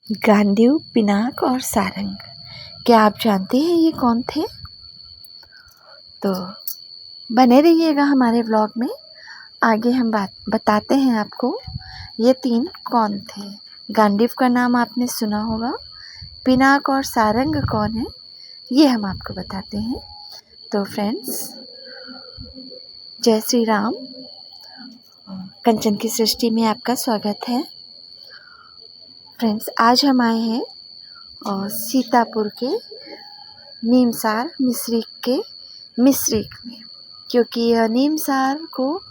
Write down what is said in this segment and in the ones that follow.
गांडीव, पिनाक और सारंग, क्या आप जानते हैं ये कौन थे? तो बने रहिएगा हमारे व्लॉग में। आगे हम बताते हैं आपको ये तीन कौन थे। गांडीव का नाम आपने सुना होगा, पिनाक और सारंग कौन है ये हम आपको बताते हैं। तो फ्रेंड्स, जय श्री राम। कंचन की सृष्टि में आपका स्वागत है। फ्रेंड्स, आज हम आए हैं सीतापुर के नीमसार मिश्रिक में, क्योंकि नीमसार को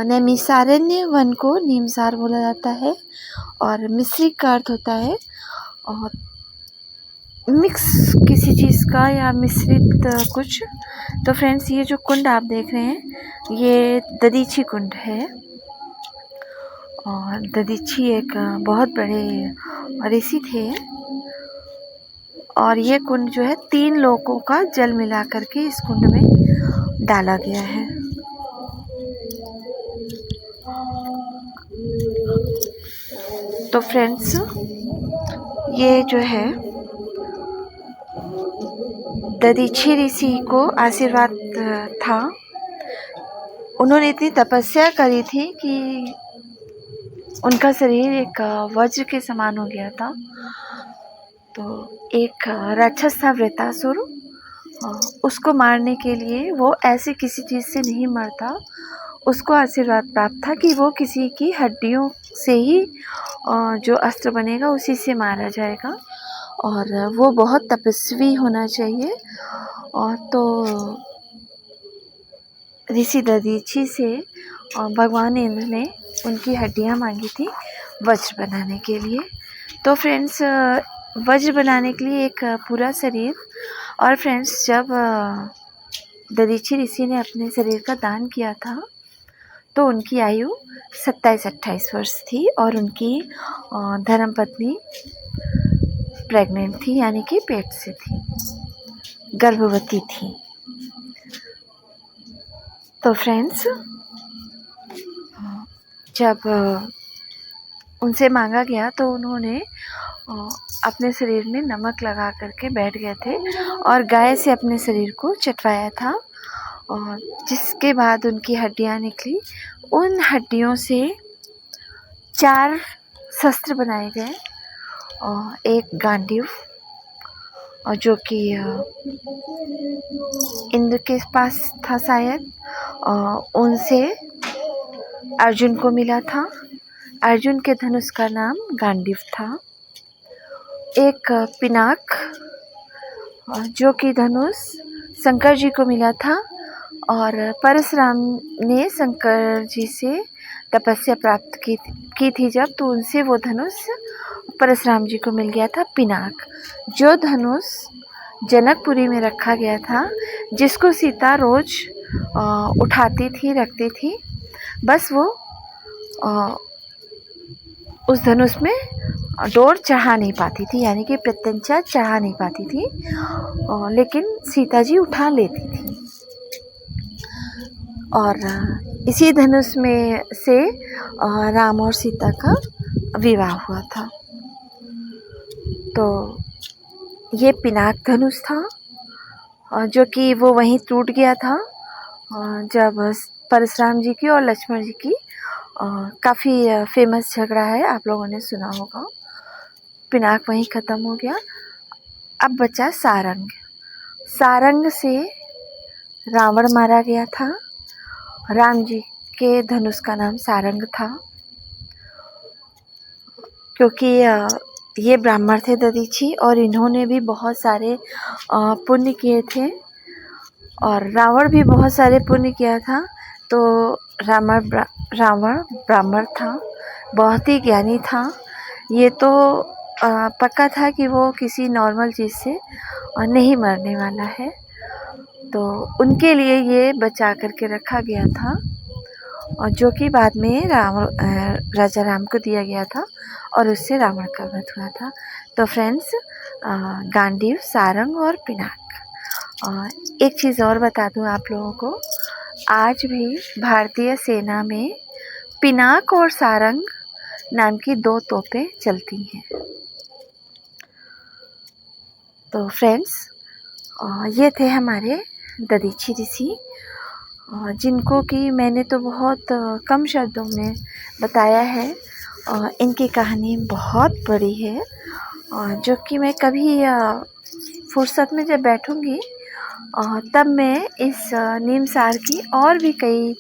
नैमिषारण्य वन को नीमसार बोला जाता है और मिश्रिक का अर्थ होता है और मिक्स किसी चीज़ का या मिश्रित कुछ। तो फ्रेंड्स, ये जो कुंड आप देख रहे हैं ये दधीची कुंड है और दधीची एक बहुत बड़े ऋषि थे और ये कुंड जो है 3 लोगों का जल मिला करके इस कुंड में डाला गया है। तो फ्रेंड्स, ये जो है दधीची ऋषि को आशीर्वाद था। उन्होंने इतनी तपस्या करी थी कि उनका शरीर एक वज्र के समान हो गया था। तो एक राक्षस था वृत्तासुर, उसको मारने के लिए वो ऐसे किसी चीज़ से नहीं मरता। उसको आशीर्वाद प्राप्त था कि वो किसी की हड्डियों से ही जो अस्त्र बनेगा उसी से मारा जाएगा और वो बहुत तपस्वी होना चाहिए। और तो ऋषि दधीची से भगवान इंद्र ने उनकी हड्डियां मांगी थी वज्र बनाने के लिए। तो फ्रेंड्स, वज्र बनाने के लिए एक पूरा शरीर। और फ्रेंड्स, जब दधीची ऋषि ने अपने शरीर का दान किया था तो उनकी आयु 27-28 वर्ष थी और उनकी धर्मपत्नी प्रेग्नेंट थी, यानी कि पेट से थी, गर्भवती थी। तो फ्रेंड्स, जब उनसे मांगा गया तो उन्होंने अपने शरीर में नमक लगा करके बैठ गए थे और गाय से अपने शरीर को चटवाया था और जिसके बाद उनकी हड्डियां निकली। उन हड्डियों से 4 शस्त्र बनाए गए और एक गांडीव और जो कि इंद्र के पास था शायद, उनसे अर्जुन को मिला था। अर्जुन के धनुष का नाम गांडीव था। एक पिनाक जो कि धनुष शंकर जी को मिला था और परशुराम ने शंकर जी से तपस्या प्राप्त की थी जब, तो उनसे वो धनुष परशुराम जी को मिल गया था पिनाक। जो धनुष जनकपुरी में रखा गया था, जिसको सीता रोज उठाती थी, रखती थी, बस वो उस धनुष में डोर चढ़ा नहीं पाती थी, यानी कि प्रत्यंचा चढ़ा नहीं पाती थी, लेकिन सीता जी उठा लेती थी। और इसी धनुष में से राम और सीता का विवाह हुआ था। तो ये पिनाक धनुष था जो कि वो वहीं टूट गया था जब परशुराम जी की और लक्ष्मण जी की काफ़ी फेमस झगड़ा है, आप लोगों ने सुना होगा। पिनाक वहीं ख़त्म हो गया। अब बचा सारंग। सारंग से रावण मारा गया था। राम जी के धनुष का नाम सारंग था, क्योंकि ये ब्राह्मण थे दधीची और इन्होंने भी बहुत सारे पुण्य किए थे और रावण भी बहुत सारे पुण्य किया था। तो रावण ब्राह्मण था, बहुत ही ज्ञानी था। ये तो पक्का था कि वो किसी नॉर्मल चीज़ से नहीं मरने वाला है, तो उनके लिए ये बचा करके रखा गया था और जो कि बाद में राजा राम को दिया गया था और उससे रावण का वध हुआ था। तो फ्रेंड्स, गांडीव, सारंग और पिनाक। एक चीज़ और बता दूं आप लोगों को, आज भी भारतीय सेना में पिनाक और सारंग नाम की 2 तोपें चलती हैं। तो फ्रेंड्स, ये थे हमारे दधीची ऋषि, जिनको कि मैंने तो बहुत कम शब्दों में बताया है। इनकी कहानी बहुत बड़ी है, जो कि मैं कभी फुर्सत में जब बैठूंगी तब मैं इस नीम सार की और भी कई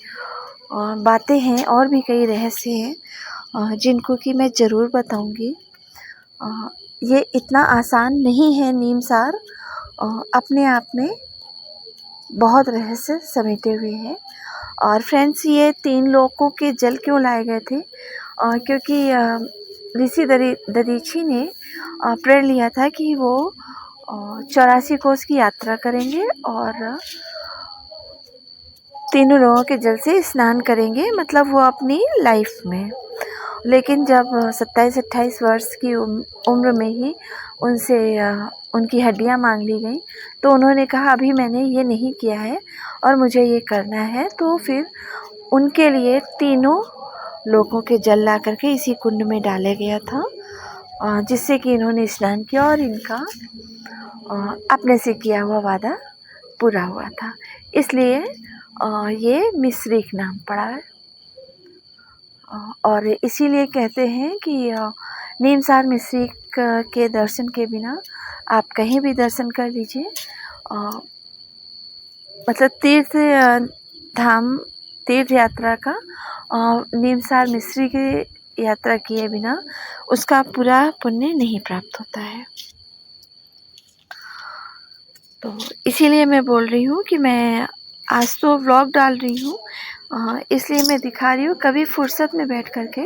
बातें हैं और भी कई रहस्य हैं जिनको कि मैं ज़रूर बताऊंगी। ये इतना आसान नहीं है नीम सार, अपने आप में बहुत रहस्य समेटे हुए हैं। और फ्रेंड्स, ये 3 लोगों के जल क्यों लाए गए थे? क्योंकि ऋषि दधीची ने प्रण लिया था कि वो 84 कोस की यात्रा करेंगे और तीनों लोगों के जल से स्नान करेंगे, मतलब वो अपनी लाइफ में। लेकिन जब 27-28 वर्ष की उम्र में ही उनसे उनकी हड्डियां मांग ली गई, तो उन्होंने कहा अभी मैंने ये नहीं किया है और मुझे ये करना है। तो फिर उनके लिए तीनों लोगों के जल ला करके इसी कुंड में डाला गया था, जिससे कि इन्होंने स्नान किया और इनका अपने से किया हुआ वादा पूरा हुआ था। इसलिए ये मिश्रिक नाम पड़ा है। और इसीलिए कहते हैं कि नीमसार मिश्रिक के दर्शन के बिना आप कहीं भी दर्शन कर लीजिए, मतलब तीर्थ यात्रा का नीमसार मिश्री की यात्रा किए बिना उसका पूरा पुण्य नहीं प्राप्त होता है। तो इसीलिए मैं बोल रही हूँ कि मैं आज तो व्लॉग डाल रही हूँ, इसलिए मैं दिखा रही हूँ। कभी फुर्सत में बैठ करके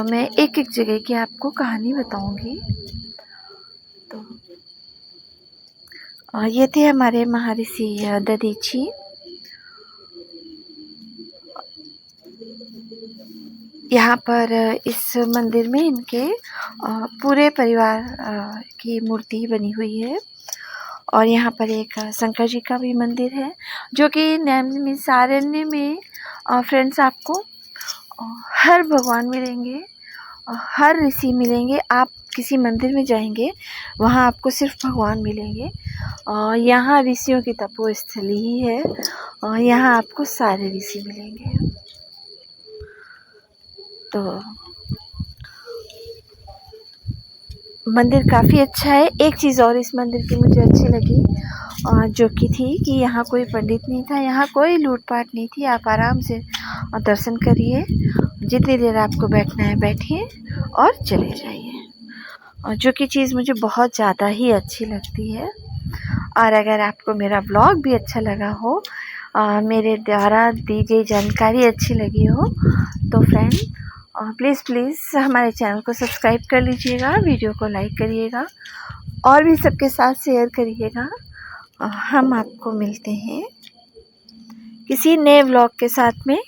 मैं एक एक जगह की आपको कहानी बताऊंगी। तो ये थे हमारे महर्षि दधीची। यहाँ पर इस मंदिर में इनके पूरे परिवार की मूर्ति बनी हुई है। और यहाँ पर एक शंकर जी का भी मंदिर है, जो कि नैमिषारण्य में फ्रेंड्स आपको हर भगवान मिलेंगे, हर ऋषि मिलेंगे। आप किसी मंदिर में जाएंगे, वहाँ आपको सिर्फ भगवान मिलेंगे। यहाँ ऋषियों की तपोस्थली ही है, यहाँ आपको सारे ऋषि मिलेंगे। तो मंदिर काफ़ी अच्छा है। एक चीज़ और इस मंदिर की मुझे अच्छी लगी, जो कि थी कि यहाँ कोई पंडित नहीं था, यहाँ कोई लूटपाट नहीं थी। आप आराम से दर्शन करिए, जितनी देर आपको बैठना है बैठिए और चले जाइए, जो कि चीज़ मुझे बहुत ज़्यादा ही अच्छी लगती है। और अगर आपको मेरा व्लॉग भी अच्छा लगा हो, मेरे द्वारा दी गई जानकारी अच्छी लगी हो, तो फ्रेंड प्लीज़ हमारे चैनल को सब्सक्राइब कर लीजिएगा, वीडियो को लाइक करिएगा और भी सबके साथ शेयर करिएगा। हम आपको मिलते हैं किसी नए व्लॉग के साथ में।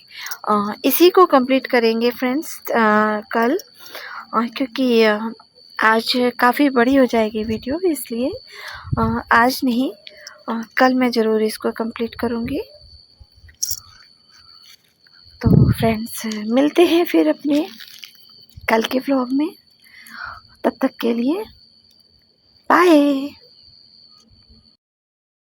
इसी को कंप्लीट करेंगे फ्रेंड्स कल, क्योंकि आज काफ़ी बड़ी हो जाएगी वीडियो, इसलिए आज नहीं, कल मैं ज़रूर इसको कंप्लीट करूँगी। तो फ्रेंड्स, मिलते हैं फिर अपने कल के व्लॉग में। तब तक के लिए बाय।